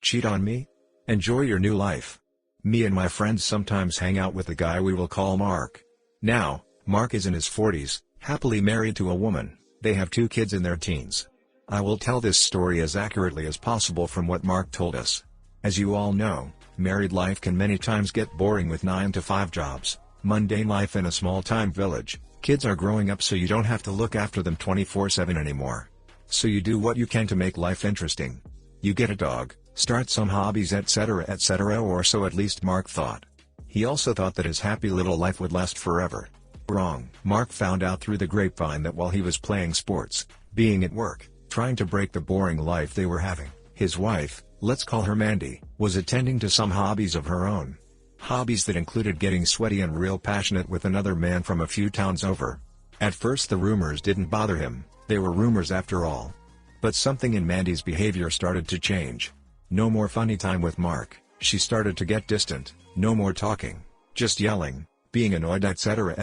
Cheat on me? Enjoy your new life. Me and my friends sometimes hang out with a guy we will call Mark. Now, Mark is in his 40s, happily married to a woman. They have 2 kids in their teens. I will tell this story as accurately as possible from what Mark told us. As you all know, married life can many times get boring with 9-to-5 jobs, mundane life in a small-time village. Kids are growing up so you don't have to look after them 24/7 anymore. So you do what you can to make life interesting. You get a dog, start some hobbies, etc., or so at least Mark thought. He also thought that his happy little life would last forever. Wrong. Mark found out through the grapevine that while he was playing sports, being at work, trying to break the boring life they were having, his wife, let's call her Mandy, was attending to some hobbies of her own. Hobbies that included getting sweaty and real passionate with another man from a few towns over. At first the rumors didn't bother him, they were rumors after all. But something in Mandy's behavior started to change. No more funny time with Mark, she started to get distant, no more talking, just yelling, being annoyed, etc.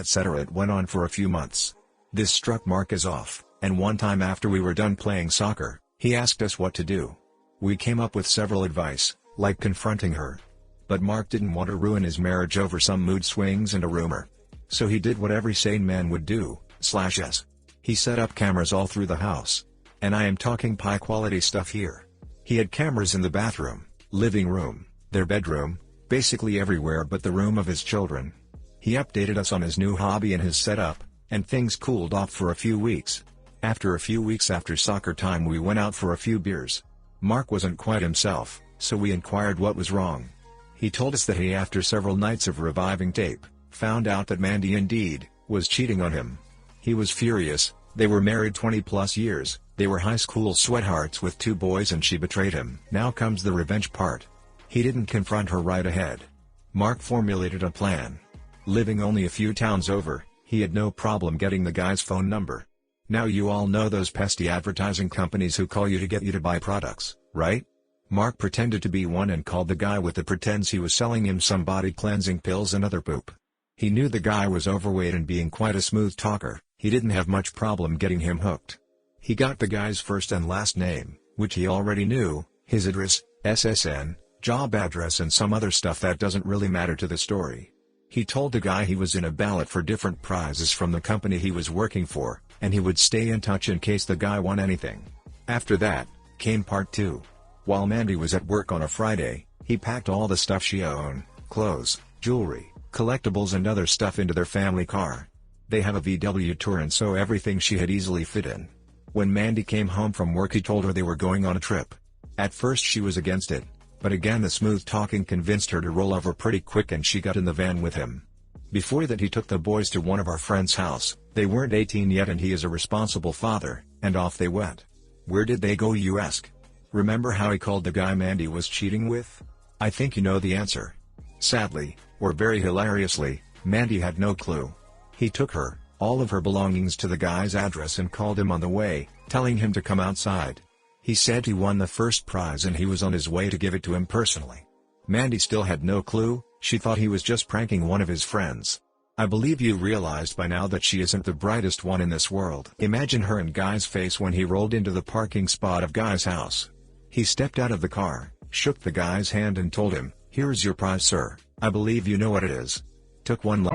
It went on for a few months. This struck Mark as off, and one time after we were done playing soccer, he asked us what to do. We came up with several advice, like confronting her. But Mark didn't want to ruin his marriage over some mood swings and a rumor. So he did what every sane man would do, /s. He set up cameras all through the house. And I am talking high-quality stuff here. He had cameras in the bathroom, living room, their bedroom, basically everywhere but the room of his children. He updated us on his new hobby and his setup, and things cooled off for a few weeks. After a few weeks after soccer time we went out for a few beers. Mark wasn't quite himself, so we inquired what was wrong. He told us that he, after several nights of reviving tape, found out that Mandy indeed was cheating on him. He was furious. They were married 20+ years, they were high school sweethearts with 2 boys, and she betrayed him. Now comes the revenge part. He didn't confront her right ahead. Mark formulated a plan. Living only a few towns over, he had no problem getting the guy's phone number. Now you all know those pesky advertising companies who call you to get you to buy products, right? Mark pretended to be one and called the guy with the pretense he was selling him some body cleansing pills and other poop. He knew the guy was overweight, and being quite a smooth talker, he didn't have much problem getting him hooked. He got the guy's first and last name, which he already knew, his address, SSN, job address, and some other stuff that doesn't really matter to the story. He told the guy he was in a ballot for different prizes from the company he was working for, and he would stay in touch in case the guy won anything. After that, came part 2. While Mandy was at work on a Friday, he packed all the stuff she owned, clothes, jewelry, collectibles and other stuff, into their family car. They have a VW Touran, so everything she had easily fit in. When Mandy came home from work he told her they were going on a trip. At first she was against it, but again the smooth talking convinced her to roll over pretty quick, and she got in the van with him. Before that he took the boys to one of our friends' house. They weren't 18 yet and he is a responsible father, and off they went. Where did they go, you ask? Remember how he called the guy Mandy was cheating with? I think you know the answer. Sadly, or very hilariously, Mandy had no clue. He took her, all of her belongings, to the guy's address and called him on the way, telling him to come outside. He said he won the first prize and he was on his way to give it to him personally. Mandy still had no clue. She thought he was just pranking one of his friends. I believe you realized by now that she isn't the brightest one in this world. Imagine her and Guy's face when he rolled into the parking spot of Guy's house. He stepped out of the car, shook the guy's hand and told him, "Here's your prize, sir. I believe you know what it is." Took one look.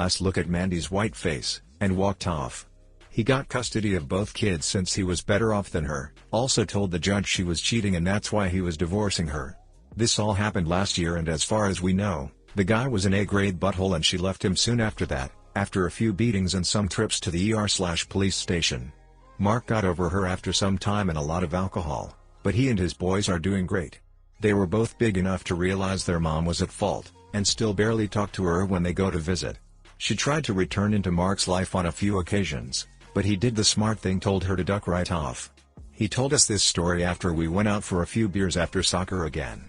Last look at Mandy's white face, and walked off. He got custody of both kids since he was better off than her, also told the judge she was cheating and that's why he was divorcing her. This all happened last year and as far as we know, the guy was an A-grade butthole and she left him soon after that, after a few beatings and some trips to the ER/police station. Mark got over her after some time and a lot of alcohol, but he and his boys are doing great. They were both big enough to realize their mom was at fault, and still barely talk to her when they go to visit. She tried to return into Mark's life on a few occasions, but he did the smart thing, told her to duck right off. He told us this story after we went out for a few beers after soccer again.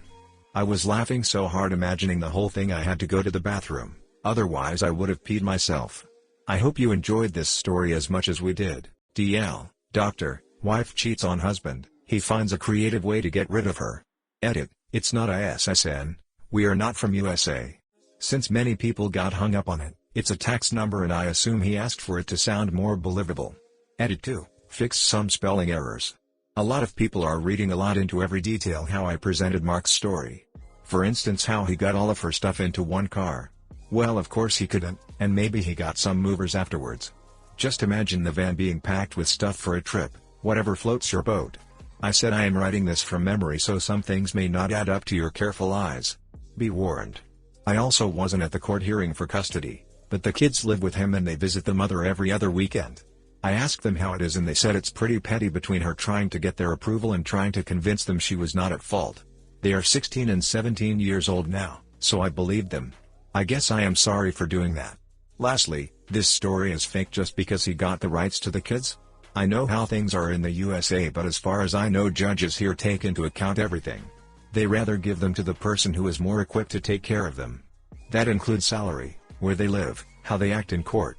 I was laughing so hard imagining the whole thing I had to go to the bathroom, otherwise I would have peed myself. I hope you enjoyed this story as much as we did. DL, Doctor, wife cheats on husband, he finds a creative way to get rid of her. Edit, it's not ISSN, we are not from USA. Since many people got hung up on it, it's a tax number and I assume he asked for it to sound more believable. Edit 2, fixed some spelling errors. A lot of people are reading a lot into every detail how I presented Mark's story. For instance, how he got all of her stuff into one car. Well, of course he couldn't, and maybe he got some movers afterwards. Just imagine the van being packed with stuff for a trip, whatever floats your boat. I said I am writing this from memory so some things may not add up to your careful eyes. Be warned. I also wasn't at the court hearing for custody, but the kids live with him and they visit the mother every other weekend. I asked them how it is and they said it's pretty petty between her trying to get their approval and trying to convince them she was not at fault. They are 16 and 17 years old now, so I believed them. I guess I am sorry for doing that. Lastly, this story is fake just because he got the rights to the kids? I know how things are in the USA, but as far as I know, judges here take into account everything. They rather give them to the person who is more equipped to take care of them. That includes salary, where they live, how they act in court.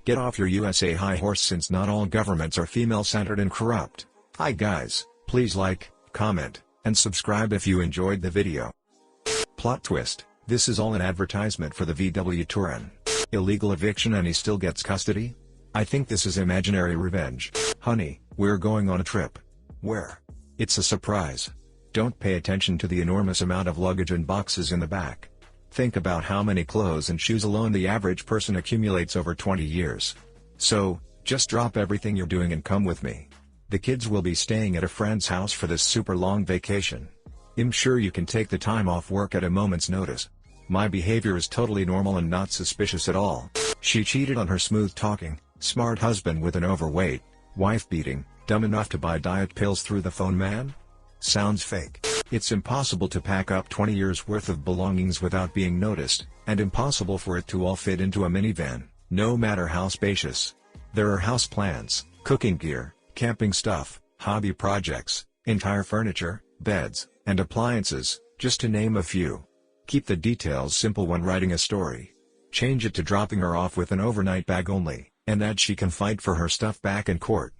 Get off your USA high horse since not all governments are female-centered and corrupt. Hi guys, please like, comment, and subscribe if you enjoyed the video. Plot twist, this is all an advertisement for the VW Touran. Illegal eviction and he still gets custody? I think this is imaginary revenge. Honey, we're going on a trip. Where? It's a surprise. Don't pay attention to the enormous amount of luggage and boxes in the back. Think about how many clothes and shoes alone the average person accumulates over 20 years. So, just drop everything you're doing and come with me. The kids will be staying at a friend's house for this super long vacation. I'm sure you can take the time off work at a moment's notice. My behavior is totally normal and not suspicious at all. She cheated on her smooth-talking, smart husband with an overweight, wife-beating, dumb enough to buy diet pills through the phone man? Sounds fake. It's impossible to pack up 20 years worth of belongings without being noticed, and impossible for it to all fit into a minivan, no matter how spacious. There are house plants, cooking gear, camping stuff, hobby projects, entire furniture, beds, and appliances, just to name a few. Keep the details simple when writing a story. Change it to dropping her off with an overnight bag only, and that she can fight for her stuff back in court.